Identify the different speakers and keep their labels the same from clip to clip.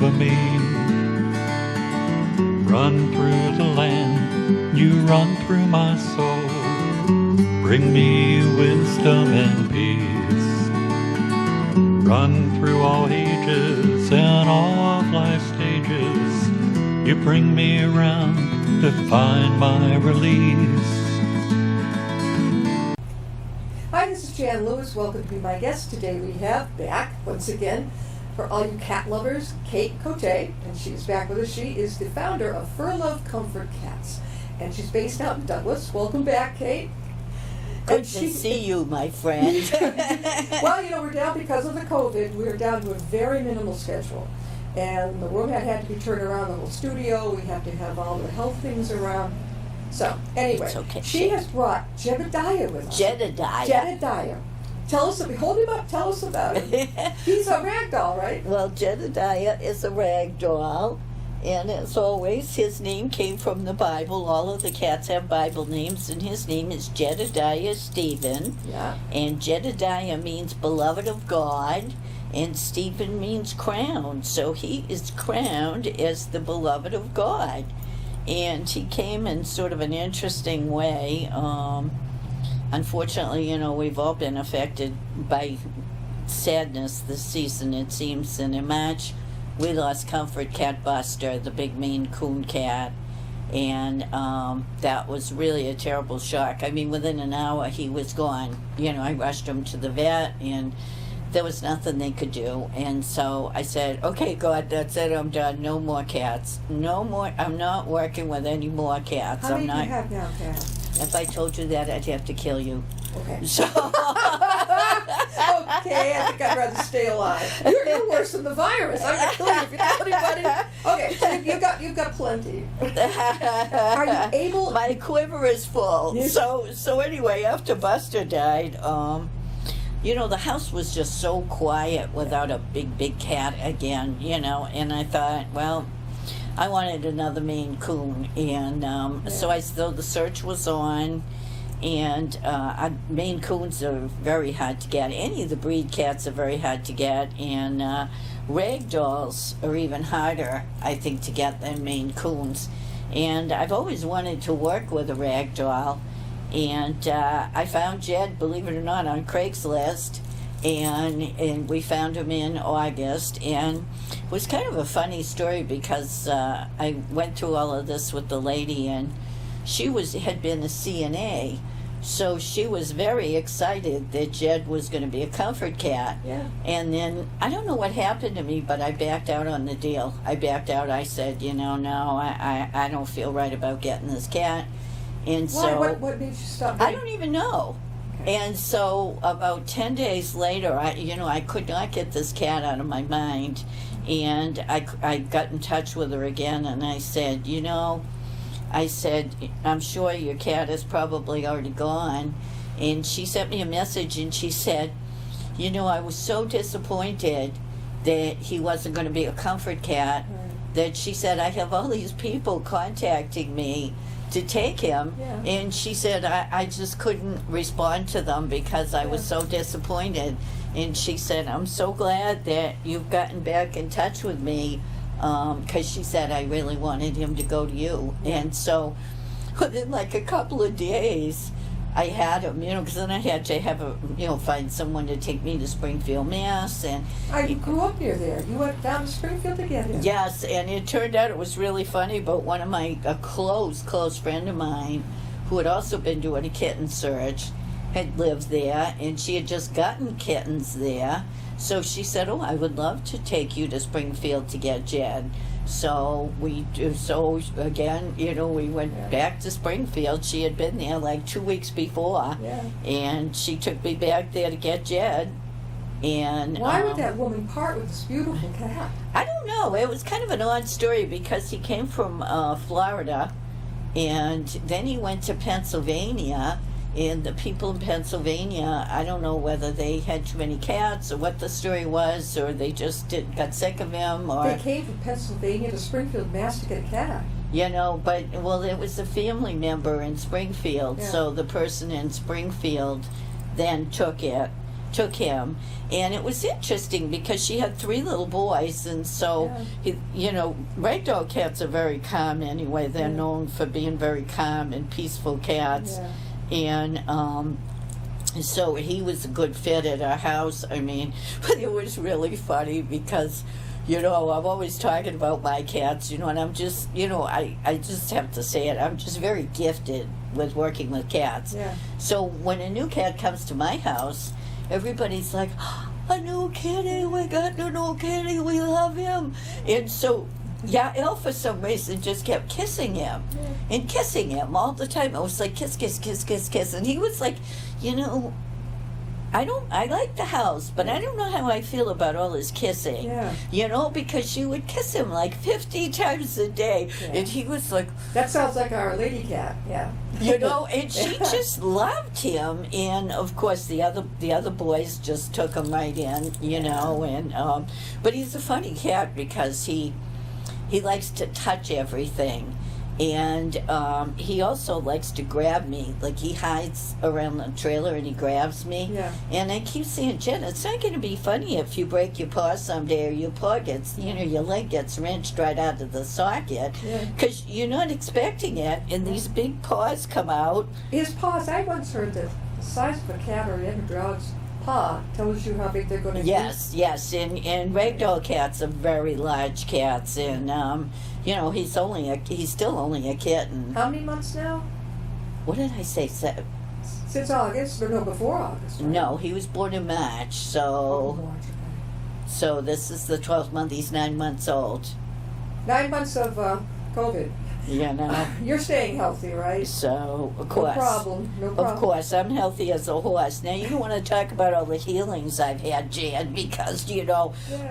Speaker 1: for me. Run through the land, you run through my soul. Bring me wisdom and peace. Run through all ages and all of life's stages. You bring me around to find my release.
Speaker 2: Hi, this is Jan Lewis. Welcome to be my guest. Today we have back, once again, for all you cat lovers, Cote, and she's back with us. She is the founder of FurLove Comfort Cats, and she's based out in Douglas. Welcome back, Kate.
Speaker 3: Good to see you, my friend.
Speaker 2: Well, we're down because of the COVID. We're down to a very minimal schedule. And the room had to be turned around, the whole studio. We have to have all the health things around. So, anyway,
Speaker 3: okay.
Speaker 2: She has brought Jedediah with us. Jedediah. Tell us, hold him up, tell us about him. He's a ragdoll, right?
Speaker 3: Well, Jedediah is a ragdoll. And as always, his name came from the Bible. All of the cats have Bible names, and his name is Jedediah Stephen.
Speaker 2: Yeah.
Speaker 3: And Jedediah means beloved of God, and Stephen means crowned. So he is crowned as the beloved of God. And he came in sort of an interesting way. Unfortunately, we've all been affected by sadness this season, it seems. And in March, we lost Comfort Cat Buster, the big Maine Coon cat, and that was really a terrible shock. I mean, within an hour, he was gone. I rushed him to the vet, and there was nothing they could do. And so I said, okay, God, that's it, I'm done. No more cats. No more. I'm not working with any more cats.
Speaker 2: How many do you have now, Kat?
Speaker 3: If I told you that, I'd have to kill you.
Speaker 2: Okay.
Speaker 3: So
Speaker 2: okay, I think I'd rather stay alive. You're worse than the virus. I'm gonna kill you if you tell anybody. Okay, so you've got plenty. Are you able?
Speaker 3: My quiver is full.
Speaker 2: Yes.
Speaker 3: So anyway, after Buster died, the house was just so quiet without a big cat again. And I thought, well, I wanted another Maine Coon, and so the search was on. And Maine Coons are very hard to get. Any of the breed cats are very hard to get. And Ragdolls are even harder, I think, to get than Maine Coons. And I've always wanted to work with a Ragdoll. And I found Jed, believe it or not, on Craigslist. And we found him in August. And it was kind of a funny story because I went through all of this with the lady, and she had been a CNA, so she was very excited that Jed was going to be a comfort cat.
Speaker 2: Yeah.
Speaker 3: And then, I don't know what happened to me, but I backed out on the deal. I backed out. I said, no, I don't feel right about getting this cat. And
Speaker 2: Why?
Speaker 3: so...
Speaker 2: What made you stop?
Speaker 3: I don't even know.
Speaker 2: Okay.
Speaker 3: And so, about 10 days later, I could not get this cat out of my mind. And I got in touch with her again, and I said, I said, I'm sure your cat is probably already gone. And she sent me a message, and she said, I was so disappointed that he wasn't going to be a comfort cat, that she said, I have all these people contacting me to take him.
Speaker 2: Yeah.
Speaker 3: And she said, I just couldn't respond to them because I was so disappointed. And she said, I'm so glad that you've gotten back in touch with me, because she said I really wanted him to go to you. And so within like a couple of days, I had him, because then I had to have find someone to take me to Springfield, Mass. And
Speaker 2: You grew up near there. You went down to Springfield to get him.
Speaker 3: yes, and it turned out it was really funny, but one of a close friend of mine who had also been doing a kitten search had lived there, and she had just gotten kittens there. So she said, I would love to take you to Springfield to get Jed. So again, we went back to Springfield. She had been there like 2 weeks before.
Speaker 2: Yeah.
Speaker 3: And she took me back there to get Jed. And
Speaker 2: why would that woman part with this beautiful cat?
Speaker 3: I don't know. It was kind of an odd story because he came from Florida, and then he went to Pennsylvania. And the people in Pennsylvania, I don't know whether they had too many cats or what the story was, or they just got sick of him. Or
Speaker 2: they came from Pennsylvania to Springfield, Mass to get a cat.
Speaker 3: It was a family member in Springfield, so the person in Springfield then took it took him, and it was interesting because she had 3 little boys, and so ragdoll cats are very calm anyway. They're known for being very calm and peaceful cats, and so he was a good fit at our house. I mean, but it was really funny because, I'm always talking about my cats, and I'm just, I just have to say it. I'm just very gifted with working with cats.
Speaker 2: Yeah.
Speaker 3: So when a new cat comes to my house, everybody's like, a new kitty, we got a new kitty, we love him. And so, Elle for some reason just kept kissing him and kissing him all the time. I was like, kiss, kiss, kiss, kiss, kiss. And he was like, I like the house, but I don't know how I feel about all his kissing.
Speaker 2: Yeah.
Speaker 3: Because she would kiss him like 50 times a day.
Speaker 2: Yeah.
Speaker 3: And he was like,
Speaker 2: that sounds like our lady cat, yeah.
Speaker 3: and she just loved him. And of course the other boys just took him right in, and but he's a funny cat because he likes to touch everything. And he also likes to grab me. Like, he hides around the trailer and he grabs me.
Speaker 2: Yeah.
Speaker 3: And I keep saying, Jen, it's not going to be funny if you break your paw someday, or your paw gets, your leg gets wrenched right out of the socket. Because you're not expecting it, and these big paws come out.
Speaker 2: His paws, I once heard that the size of a cat or any dog's paw tells you how big they're going to be.
Speaker 3: Yes. And ragdoll cats are very large cats, and he's still only a kitten.
Speaker 2: How many months now?
Speaker 3: What did I say?
Speaker 2: Since August, or no, before August, right?
Speaker 3: No, he was born in March, so
Speaker 2: Oh, March, okay.
Speaker 3: so this is the 12th month. He's 9 months old.
Speaker 2: 9 months of COVID. You're staying healthy, right?
Speaker 3: So, of course.
Speaker 2: No problem.
Speaker 3: Of course, I'm healthy as a horse. Now, you don't want to talk about all the healings I've had, Jan, because,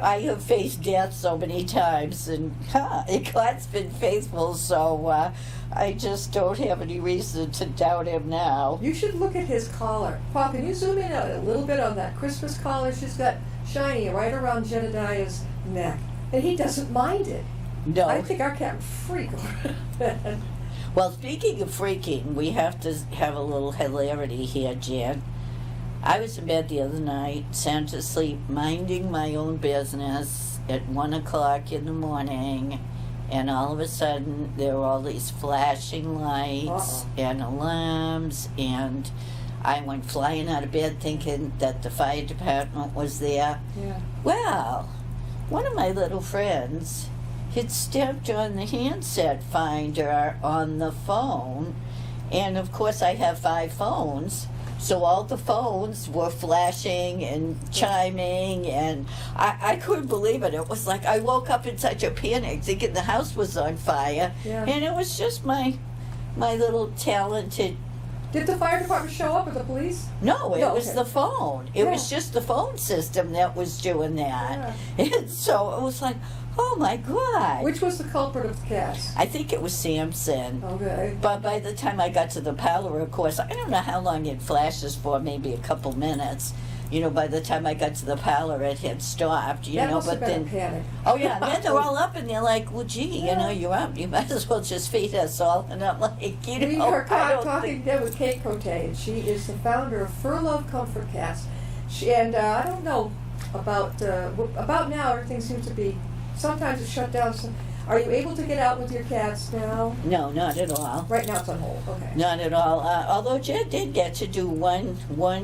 Speaker 3: I have faced death so many times, and God's been faithful, so I just don't have any reason to doubt him now.
Speaker 2: You should look at his collar. Paul, can you zoom in a little bit on that Christmas collar she's got shiny right around Jedediah's neck? And he doesn't mind it.
Speaker 3: No.
Speaker 2: I think our cat would freak over that.
Speaker 3: Well, speaking of freaking, we have to have a little hilarity here, Jan. I was in bed the other night, sound asleep, minding my own business at 1 o'clock in the morning, and all of a sudden there were all these flashing lights and alarms, and I went flying out of bed thinking that the fire department was there.
Speaker 2: Yeah.
Speaker 3: Well, one of my little friends had stepped on the handset finder on the phone, and of course I have 5 phones, so all the phones were flashing and chiming, and I couldn't believe it. It was like I woke up in such a panic thinking the house was on fire, and it was just my little talented.
Speaker 2: Did the fire department show up, or the police?
Speaker 3: No, it was the phone. It was just the phone system that was doing that. And so it was like, oh my God.
Speaker 2: Which was the culprit of the cats?
Speaker 3: I think it was Samson.
Speaker 2: Okay.
Speaker 3: But by the time I got to the parlor, of course, I don't know how long it flashes for, maybe a couple minutes. By the time I got to the parlor, it had stopped,
Speaker 2: that must have been a panic.
Speaker 3: Oh, yeah, and then they're all up, and they're like, well, gee, you're up. You might as well just feed us all. And I'm like,
Speaker 2: We are talking today with Kate Cote, and she is the founder of FurLove Comfort Cats. I don't know about now, everything seems to be, sometimes it's shut down. Are you able to get out with your cats now?
Speaker 3: No, not at all.
Speaker 2: Right now it's on hold, okay.
Speaker 3: Not at all. Although Jen did get to do one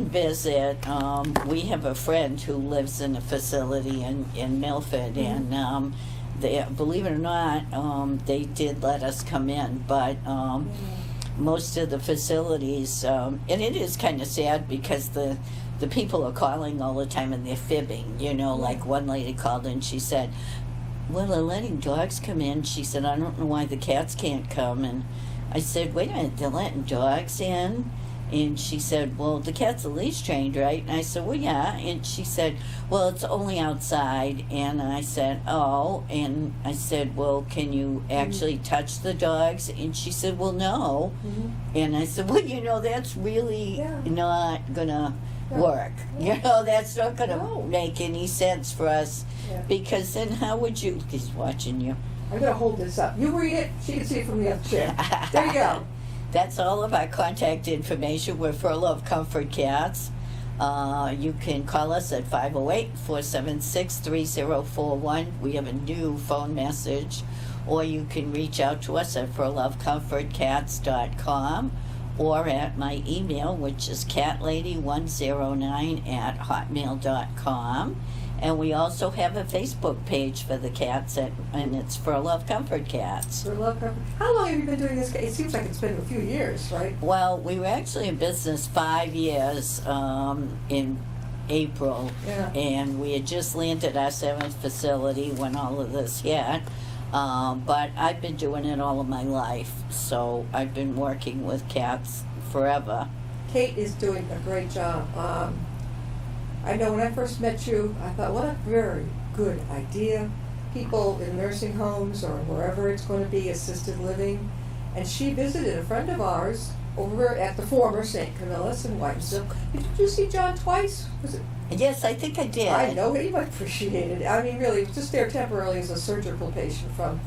Speaker 3: visit. We have a friend who lives in a facility in Milford, and they, believe it or not, they did let us come in, but most of the facilities, and it is kind of sad because the people are calling all the time and they're fibbing, like one lady called and she said, well, they're letting dogs come in. She said, I don't know why the cats can't come. And I said, wait a minute, they're letting dogs in? And she said, well, the cat's are leash trained, right? And I said, well, yeah. And she said, well, it's only outside. And I said, oh. And I said, well, can you actually touch the dogs? And she said, well, no. And I said, well, that's really not going to work. That's not going to make any sense for us. Because then how would you, he's watching you.
Speaker 2: I'm going to hold this up. You read it, she can see it from the other chair. There you go.
Speaker 3: That's all of our contact information. We're FurLove Comfort Cats. You can call us at 508-476-3041. We have a new phone message. Or you can reach out to us at FurLoveComfortCats.com or at my email, which is catlady109@hotmail.com. And we also have a Facebook page for the cats, and it's FurLove Comfort Cats.
Speaker 2: FurLove Comfort. How long have you been doing this? It seems like it's been a few years, right?
Speaker 3: Well, we were actually in business 5 years in April,
Speaker 2: Yeah.
Speaker 3: and we had just landed our 7th facility when all of this hit. But I've been doing it all of my life, so I've been working with cats forever.
Speaker 2: Kate is doing a great job. I know when I first met you, I thought, what a very good idea. People in nursing homes or wherever it's going to be, assisted living. And she visited a friend of ours over at the former St. Camillus in Whitesville. Did you see John twice? Was it?
Speaker 3: Yes, I think I did.
Speaker 2: I know he might appreciate it. I mean, really, he was just there temporarily as a surgical patient from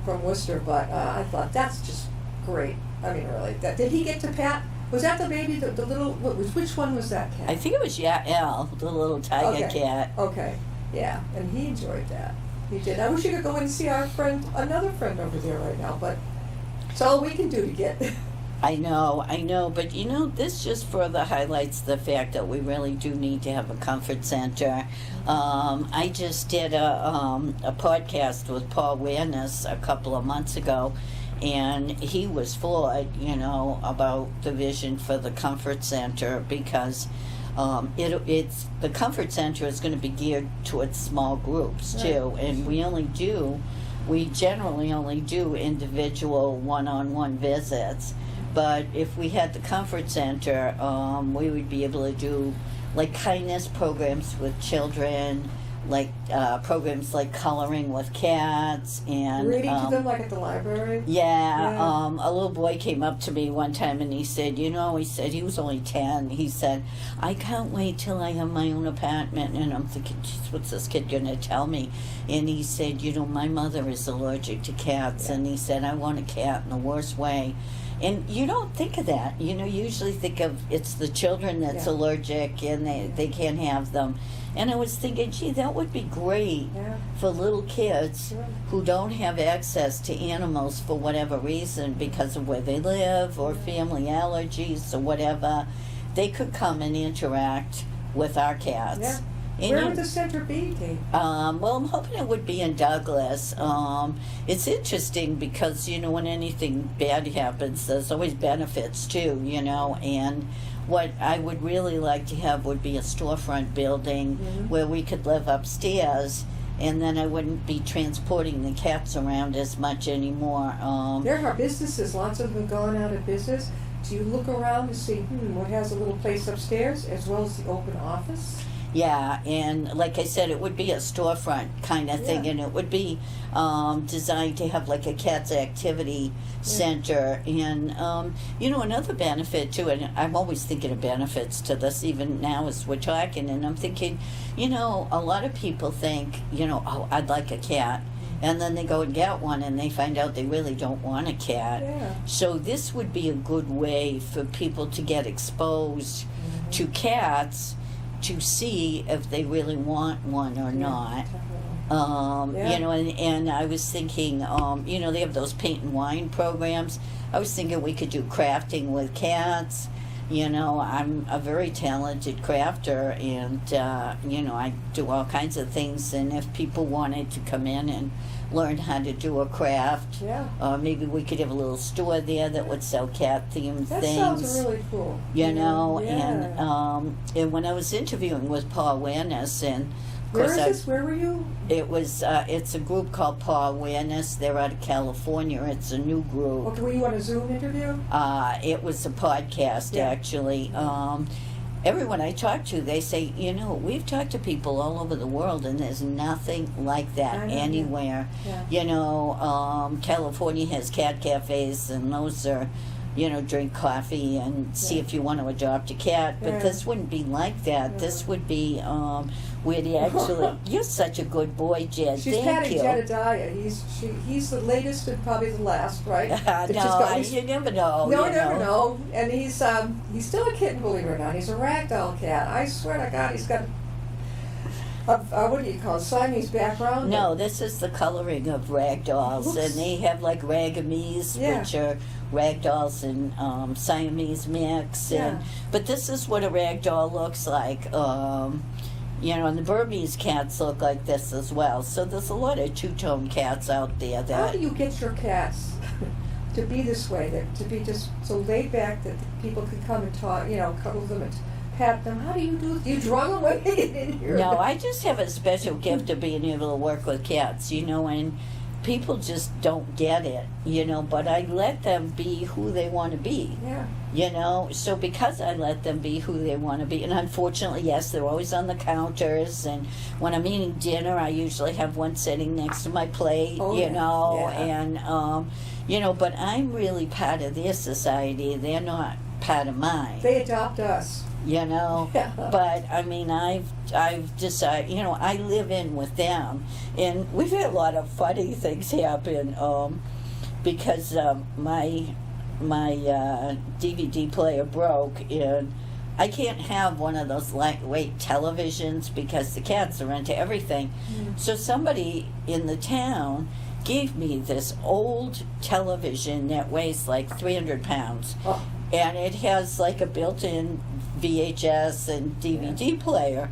Speaker 2: Worcester. But I thought that's just great. I mean, really, did he get to pat? Was that the baby, the little? Which one was that cat?
Speaker 3: I think it was Yael, the little tiger cat.
Speaker 2: Okay, yeah, and he enjoyed that. He did. I wish you could go in and see our friend, another friend over there right now, but it's all we can do to get.
Speaker 3: I know, but this just further highlights the fact that we really do need to have a comfort center. I just did a podcast with Paul Awareness a couple of months ago, and he was floored, about the vision for the comfort center, because it's the comfort center is going to be geared towards small groups too, and we generally only do individual one-on-one visits. But if we had the comfort center, we would be able to do like kindness programs with children, like programs like coloring with cats, and
Speaker 2: reading to them like at the library.
Speaker 3: Yeah. A little boy came up to me one time and he said, he said he was only 10. He said, I can't wait till I have my own apartment. And I'm thinking, geez, what's this kid gonna tell me? And he said, my mother is allergic to cats, and he said, I want a cat in the worst way. And you don't think of that. You usually think of it's the children that's allergic and they can't have them. And I was thinking, gee, that would be great for little kids who don't have access to animals for whatever reason, because of where they live or family allergies or whatever. They could come and interact with our cats.
Speaker 2: Yeah.
Speaker 3: And
Speaker 2: where would the center be, Kate?
Speaker 3: Well, I'm hoping it would be in Douglas. It's interesting because, when anything bad happens, there's always benefits too, and what I would really like to have would be a storefront building where we could live upstairs, and then I wouldn't be transporting the cats around as much anymore.
Speaker 2: There are businesses, lots of them have gone out of business. Do you look around to see, what has a little place upstairs as well as the open office?
Speaker 3: Yeah, and like I said, it would be a storefront kind of thing, and it would be designed to have like a cat's activity center. And, another benefit too, and I'm always thinking of benefits to this even now as we're talking, and I'm thinking, a lot of people think, oh, I'd like a cat. And then they go and get one and they find out they really don't want a cat.
Speaker 2: Yeah.
Speaker 3: So this would be a good way for people to get exposed to cats, to see if they really want one or not. And I was thinking, they have those paint and wine programs. I was thinking we could do crafting with cats. I'm a very talented crafter, and, I do all kinds of things. And if people wanted to come in and learn how to do a craft, maybe we could have a little store there that would sell cat-themed things.
Speaker 2: That sounds really cool.
Speaker 3: And when I was interviewing with Paul Awareness, and
Speaker 2: where is this? Where were you?
Speaker 3: It was. It's a group called Paul Awareness. They're out of California. It's a new group.
Speaker 2: Okay, were you on a Zoom interview?
Speaker 3: It was a podcast actually. Everyone I talk to, they say, we've talked to people all over the world, and there's nothing like that anywhere. California has cat cafes, and those are drink coffee and see if you want to adopt a cat. But
Speaker 2: Yeah.
Speaker 3: this wouldn't be like that.
Speaker 2: Yeah.
Speaker 3: This would be where you actually. You're such a good boy, Jed.
Speaker 2: She's
Speaker 3: Thank
Speaker 2: patting
Speaker 3: you.
Speaker 2: Jedediah. He's the latest and probably the last, right? It's just got-
Speaker 3: You never know.
Speaker 2: No,
Speaker 3: you
Speaker 2: I never know. And he's still a kitten, believe it or not. He's a ragdoll cat. I swear to God, he's got what do you call it? Siamese background.
Speaker 3: No, this is the coloring of ragdolls,
Speaker 2: Looks-
Speaker 3: and they have like ragamies,
Speaker 2: Yeah.
Speaker 3: which are ragdolls and Siamese mix. And
Speaker 2: Yeah.
Speaker 3: but this is what a ragdoll looks like. And the Burmese cats look like this as well. So there's a lot of two-tone cats out there
Speaker 2: How
Speaker 3: that.
Speaker 2: do you get your cats to be this way? To be just so laid back that people can come and talk, cuddle them and pat them. How do you do? You drug them when they get in here?
Speaker 3: No, I just have a special gift of being able to work with cats, and people just don't get it, but I let them be who they want to be.
Speaker 2: Yeah.
Speaker 3: So because I let them be who they want to be, and unfortunately, yes, they're always on the counters, and when I'm eating dinner, I usually have one sitting next to my plate,
Speaker 2: Oh, yeah.
Speaker 3: and, but I'm really part of their society. They're not part of mine.
Speaker 2: They adopt us. Yeah.
Speaker 3: But I mean, I've decided, I live in with them, and we've had a lot of funny things happen, because my DVD player broke, and I can't have one of those lightweight televisions because the cats are into everything. So somebody in the town gave me this old television that weighs like 300 pounds.
Speaker 2: Oh.
Speaker 3: And it has like a built-in VHS and DVD player.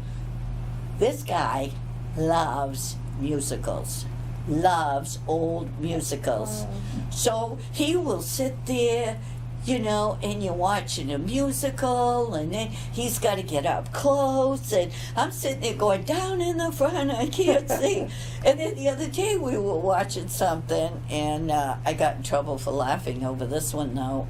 Speaker 3: This guy loves musicals, loves old musicals. So he will sit there, and you're watching a musical, and then he's got to get up close, and I'm sitting there going, down in the front, I can't see. And then the other day we were watching something, and I got in trouble for laughing over this one, though.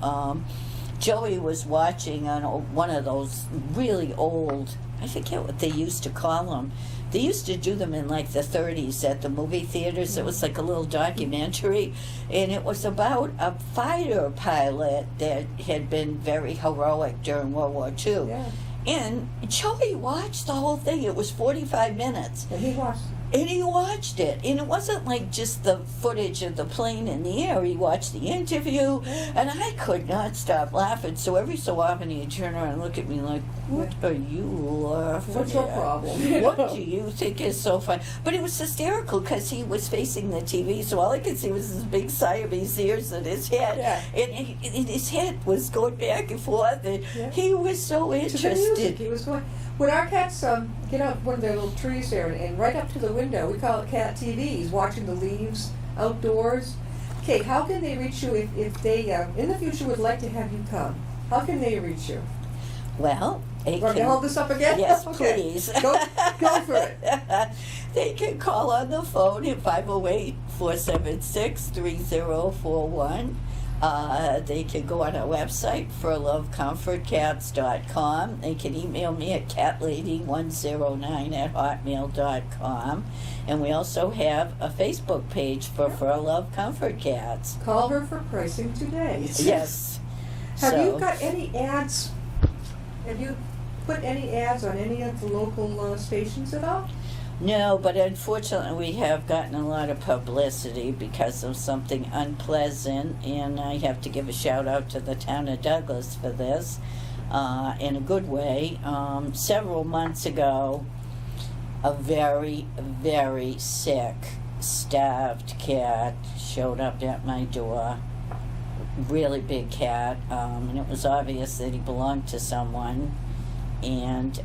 Speaker 3: Joey was watching on one of those really old, I forget what they used to call them. They used to do them in like the 30s at the movie theaters. It was like a little documentary, and it was about a fighter pilot that had been very heroic during World War II.
Speaker 2: Yeah.
Speaker 3: And Joey watched the whole thing. It was 45 minutes.
Speaker 2: And he watched.
Speaker 3: And he watched it. And it wasn't like just the footage of the plane in the air. He watched the interview. And I could not stop laughing. So every so often he'd turn around and look at me like, what are you laughing
Speaker 2: What's your
Speaker 3: at?
Speaker 2: problem?
Speaker 3: What do you think is so funny? But it was hysterical because he was facing the TV. So all I could see was his big Siamese ears in his head.
Speaker 2: Yeah.
Speaker 3: And his head was going back and forth. And he was so
Speaker 2: To the
Speaker 3: interested.
Speaker 2: music, he was going. When our cats get out one of their little trees there and right up to the window, we call it cat TV. He's watching the leaves outdoors. Kate, how can they reach you if they in the future would like to have you come? How can they reach you?
Speaker 3: Well, they
Speaker 2: Want me to
Speaker 3: can.
Speaker 2: hold this up again?
Speaker 3: Yes,
Speaker 2: Okay.
Speaker 3: please.
Speaker 2: Go for it.
Speaker 3: They can call on the phone at 508-476-3041. They can go on our website, FurLoveComfortCats.com. They can email me at catlady109@hotmail.com. And we also have a Facebook page for FurLove Comfort Cats.
Speaker 2: Call her for pricing today.
Speaker 3: Yes.
Speaker 2: Have
Speaker 3: So-
Speaker 2: you got any ads? Have you put any ads on any of the local stations at all?
Speaker 3: No, but unfortunately we have gotten a lot of publicity because of something unpleasant, and I have to give a shout out to the town of Douglas for this, in a good way. Several months ago, a very, very sick, starved cat showed up at my door. Really big cat, and it was obvious that he belonged to someone, and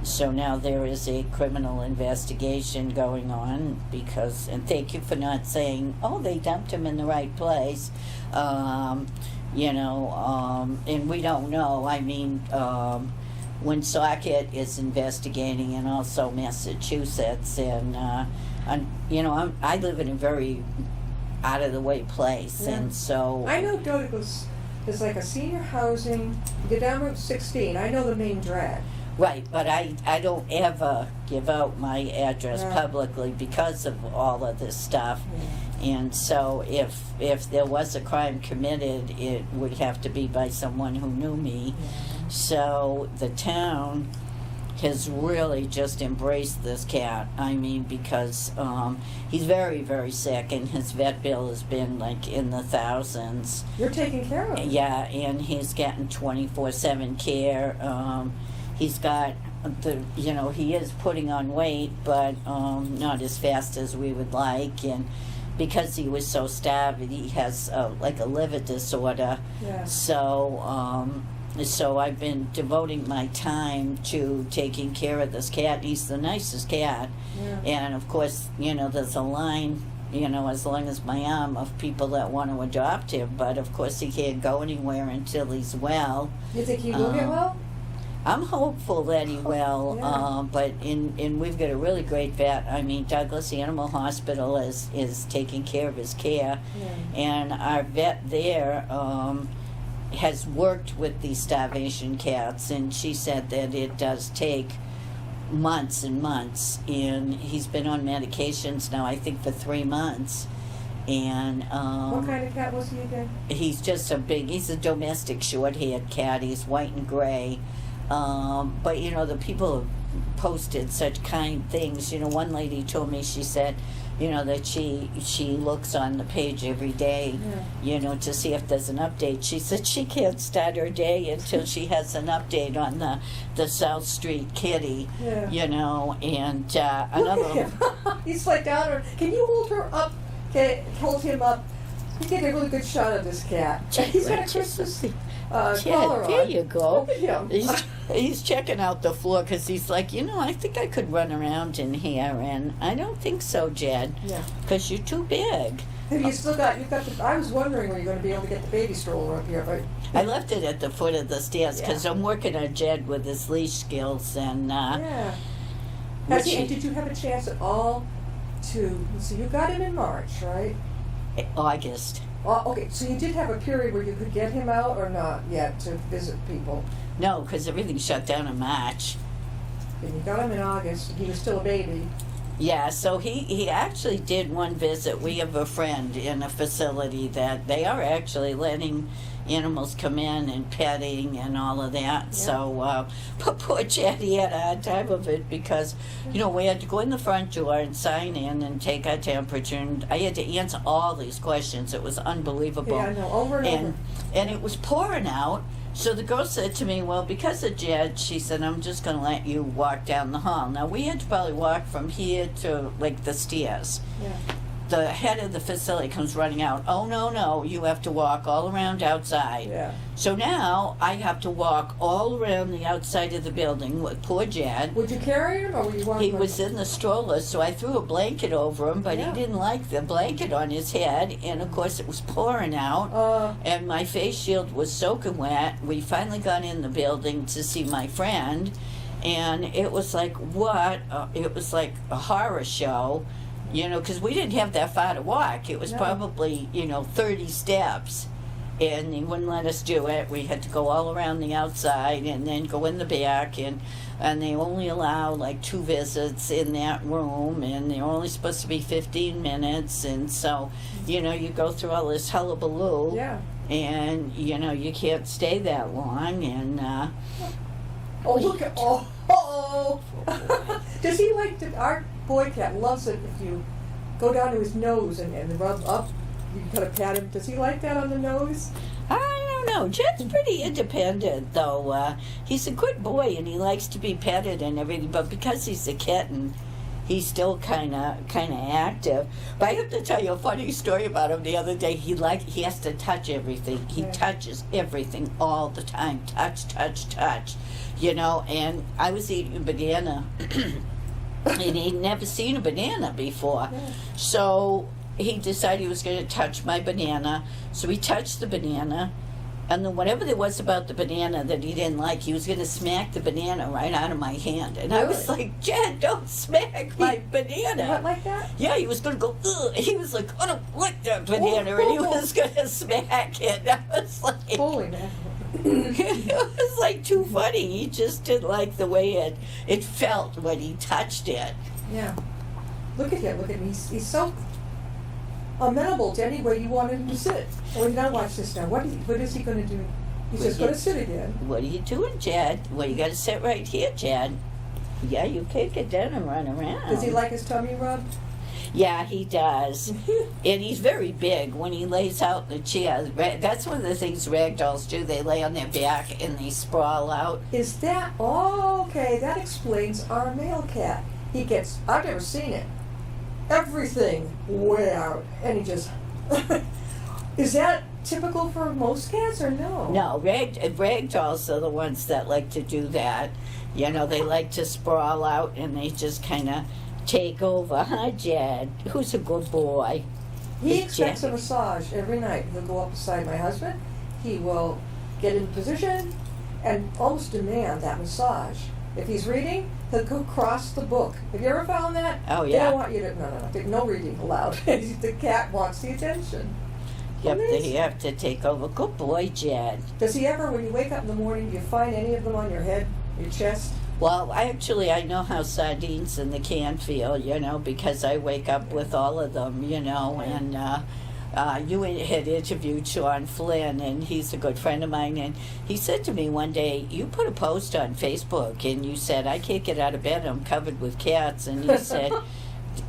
Speaker 3: so now there is a criminal investigation going on because, and thank you for not saying, oh, they dumped him in the right place, and we don't know. I mean, Woonsocket is investigating, and also Massachusetts, and I live in a very out of the way place, and so
Speaker 2: I know Douglas is like a senior housing. You get down Route 16. I know the main drag.
Speaker 3: Right, but I don't ever give out my address
Speaker 2: Yeah.
Speaker 3: publicly because of all of this stuff. And so if there was a crime committed, it would have to be by someone who knew me. So the town has really just embraced this cat. I mean, because he's very, very sick, and his vet bill has been like in the thousands.
Speaker 2: You're taking care of him.
Speaker 3: Yeah, and he's getting 24/7 care. He's got he is putting on weight, but not as fast as we would like, and because he was so starved, he has like a liver disorder.
Speaker 2: Yeah.
Speaker 3: So I've been devoting my time to taking care of this cat. He's the nicest cat.
Speaker 2: Yeah.
Speaker 3: And of course, there's a line, as long as my arm, of people that want to adopt him. But of course, he can't go anywhere until he's well.
Speaker 2: You think he will get well?
Speaker 3: I'm hopeful that he will.
Speaker 2: Yeah.
Speaker 3: But we've got a really great vet. I mean, Douglas Animal Hospital is taking care of his care.
Speaker 2: Yeah.
Speaker 3: And our vet there has worked with these starvation cats, and she said that it does take months and months, and he's been on medications now, I think, for 3 months. And
Speaker 2: What kind of cat was he again?
Speaker 3: he's just he's a domestic short-haired cat. He's white and gray. But the people have posted such kind things. One lady told me, she said, that she looks on the page every day, to see if there's an update. She said she can't start her day until she has an update on the South Street kitty,
Speaker 2: Yeah.
Speaker 3: and
Speaker 2: Look at
Speaker 3: another.
Speaker 2: him. He's like down her. Can you hold her up? Okay, hold him up. You get a really good shot of this cat. He's got a Christmas collar on.
Speaker 3: There you go.
Speaker 2: Look at him.
Speaker 3: He's checking out the floor because he's like, I think I could run around in here, and I don't think so, Jed,
Speaker 2: Yeah.
Speaker 3: because you're too big.
Speaker 2: Have you still got? You've got the. I was wondering when you're going to be able to get the baby stroller up here, but
Speaker 3: I left it at the foot of the stairs because I'm working on Jed with his leash skills, and
Speaker 2: yeah. And did you have a chance at all to? So you got him in March, right?
Speaker 3: August.
Speaker 2: Oh, okay, so you did have a period where you could get him out or not yet to visit people.
Speaker 3: No, because everything shut down in March.
Speaker 2: And you got him in August, and he was still a baby.
Speaker 3: Yeah, so he actually did one visit. We have a friend in a facility that they are actually letting animals come in and petting and all of that. Yeah. So, but poor Chad, he had a hard time of it because, we had to go in the front door and sign in and take our temperature, and I had to answer all these questions. It was unbelievable.
Speaker 2: Yeah, I know, over and over.
Speaker 3: And it was pouring out. So the girl said to me, well, because of Jed, she said, I'm just going to let you walk down the hall. Now, we had to probably walk from here to, like, the stairs.
Speaker 2: Yeah.
Speaker 3: The head of the facility comes running out. Oh, no, you have to walk all around outside.
Speaker 2: Yeah.
Speaker 3: So now I have to walk all around the outside of the building with poor Jed.
Speaker 2: Would you carry him, or were you walking?
Speaker 3: He was in the stroller, so I threw a blanket over him, but
Speaker 2: Yeah.
Speaker 3: he didn't like the blanket on his head, and of course it was pouring out, and my face shield was soaking wet. We finally got in the building to see my friend, and it was like, it was like a horror show, because we didn't have that far to walk. It was
Speaker 2: No.
Speaker 3: probably, 30 steps. And they wouldn't let us do it. We had to go all around the outside and then go in the back, and they only allow like 2 visits in that room, and they're only supposed to be 15 minutes, and so you go through all this hullabaloo,
Speaker 2: Yeah.
Speaker 3: and you can't stay that long, and
Speaker 2: Oh, look at oh. Does he like to? Our boy cat loves it if you go down to his nose and rub up. You kind of pat him. Does he like that on the nose?
Speaker 3: I don't know. Jed's pretty independent, though. He's a good boy, and he likes to be petted and everything. But because he's a kitten, he's still kind of active. But I have to tell you a funny story about him. The other day, he has to touch everything. He touches everything all the time. Touch. And I was eating a banana, and he'd never seen a banana before, so he decided he was going to touch my banana. So he touched the banana, and then whatever there was about the banana that he didn't like, he was going to smack the banana right out of my hand. And I was like, Jed, don't smack my banana.
Speaker 2: What, like that?
Speaker 3: Yeah, he was going to go, ugh. He was like, I don't like that banana, and he was going to smack it. I was like,
Speaker 2: Holy man.
Speaker 3: It was like too funny. He just didn't like the way it felt when he touched it.
Speaker 2: Yeah. Look at him. Look at him. He's so amenable to any way you want him to sit. Well, now watch this now. What is he going to do? He's just going to sit again.
Speaker 3: What are you doing, Jed? Well, you got to sit right here, Jed. Yeah, you can't get down and run around.
Speaker 2: Does he like his tummy rubbed?
Speaker 3: Yeah, he does. And he's very big when he lays out in the chair. That's one of the things Ragdolls do. They lay on their back and they sprawl out.
Speaker 2: Is that... Oh, okay. That explains our male cat. He gets... I've never seen it. Everything way out. And he just... Is that typical for most cats or no?
Speaker 3: No, Ragdolls are the ones that like to do that. You know, they like to sprawl out and they just kind of take over. Huh, Jed? Who's a good boy?
Speaker 2: He expects a massage every night. He'll go up beside my husband. He will get in position and almost demand that massage. If he's reading, he'll go across the book. Have you ever found that?
Speaker 3: Oh,
Speaker 2: They
Speaker 3: yeah.
Speaker 2: don't want you to... No. No reading allowed. The cat wants the attention.
Speaker 3: Yep,
Speaker 2: Amazing.
Speaker 3: they have to take over. Good boy, Jed.
Speaker 2: Does he ever, when you wake up in the morning, do you find any of them on your head, your chest?
Speaker 3: Well, I know how sardines in the can feel, you know, because I wake up with all of them, you know, and you had interviewed Sean Flynn, and he's a good friend of mine, and he said to me one day, you put a post on Facebook, and you said, I can't get out of bed, I'm covered with cats, and he said,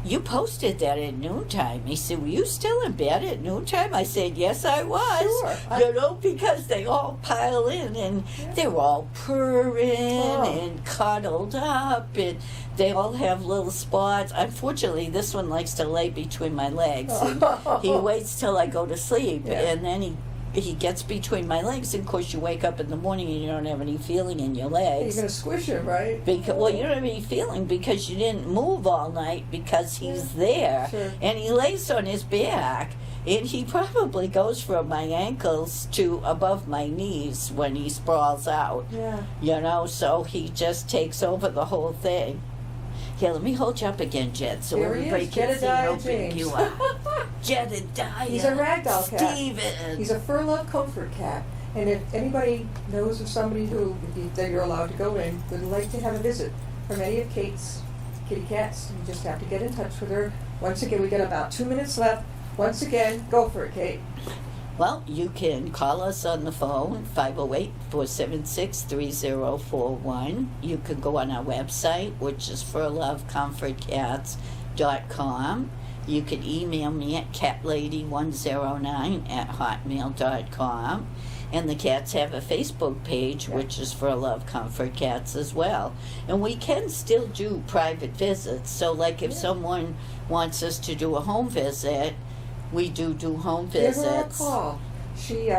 Speaker 3: you posted that at noontime. He said, were you still in bed at noontime? I said, yes, I was.
Speaker 2: Sure.
Speaker 3: You know, because they all pile in, and they're all purring and cuddled up, and they all have little spots. Unfortunately, this one likes to lay between my legs. And he waits till I go to sleep, and then he gets between my legs, and of course you wake up in the morning and you don't have any feeling in your legs.
Speaker 2: You're going to squish him, right?
Speaker 3: Well, you don't have any feeling because you didn't move all night because he's there.
Speaker 2: Sure.
Speaker 3: And he lays on his back, and he probably goes from my ankles to above my knees when he sprawls out.
Speaker 2: Yeah.
Speaker 3: You know, so he just takes over the whole thing. Here, let me hold you up again, Jed, so
Speaker 2: There he
Speaker 3: everybody
Speaker 2: is,
Speaker 3: can see
Speaker 2: Jedediah
Speaker 3: how big
Speaker 2: James.
Speaker 3: you are. Jedediah.
Speaker 2: He's a ragdoll cat.
Speaker 3: Steven.
Speaker 2: He's a FurLove comfort cat. And if anybody knows of somebody who, that you're allowed to go in, would like to have a visit from any of Kate's kitty cats, you just have to get in touch with her. Once again, we got about 2 minutes left. Once again, go for it, Kate.
Speaker 3: Well, you can call us on the phone, 508-476-3041. You can go on our website, which is FurLoveComfortCats.com. You can email me at catlady109@hotmail.com. And the cats have a Facebook page, which is FurLove Comfort Cats as well. And we can still do private visits. So, like if someone wants us to do a home visit, we do home visits.
Speaker 2: Give her a call. She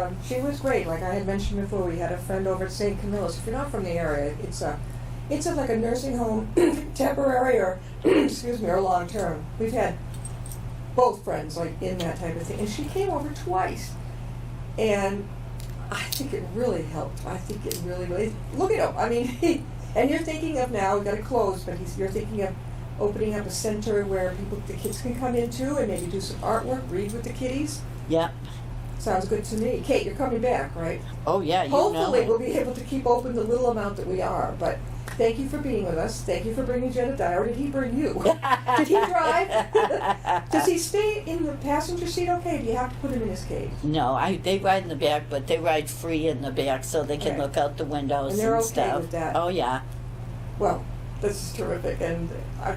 Speaker 2: was great. Like I had mentioned before, we had a friend over at St. Camilla's. If you're not from the area, it's like a nursing home, temporary or excuse me, or long term. We've had both friends like in that type of thing, and she came over twice, and I think it really helped. I think it really look at him. I mean, and you're thinking of now. We got to close, but you're thinking of opening up a center where the kids can come into and maybe do some artwork, read with the kiddies.
Speaker 3: Yep.
Speaker 2: Sounds good to me. Kate, you're coming back, right?
Speaker 3: Oh, yeah, you
Speaker 2: Hopefully
Speaker 3: know
Speaker 2: we'll be able to keep open the little amount that we are. But thank you for being with us. Thank you for bringing Jedediah. Or did he bring you? Did he drive? Does he stay in the passenger seat okay? Do you have to put him in his cage?
Speaker 3: No, they ride in the back, but they ride free in the back so they can
Speaker 2: Okay.
Speaker 3: look out the windows
Speaker 2: And they're okay
Speaker 3: stuff.
Speaker 2: with that?
Speaker 3: Oh, yeah.
Speaker 2: Well, this is terrific. And I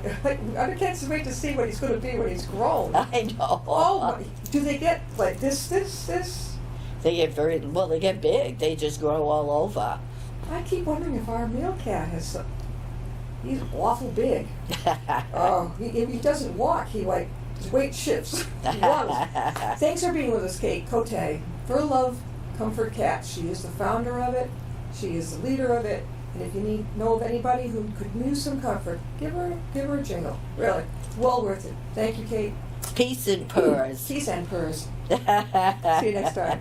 Speaker 2: can't wait to see what he's going to be when he's grown.
Speaker 3: I know.
Speaker 2: Oh, my. Do they get like this?
Speaker 3: They get they get big. They just grow all over.
Speaker 2: I keep wondering if our male cat has some. He's awful big. Oh, he doesn't walk. His weight shifts. He runs. Thanks for being with us, Kate Cote. FurLove Comfort Cat. She is the founder of it. She is the leader of it. And if you know of anybody who could use some comfort, give her a jingle. Really, well worth it. Thank you, Kate.
Speaker 3: Peace and purrs.
Speaker 2: Peace and purrs. See you next time.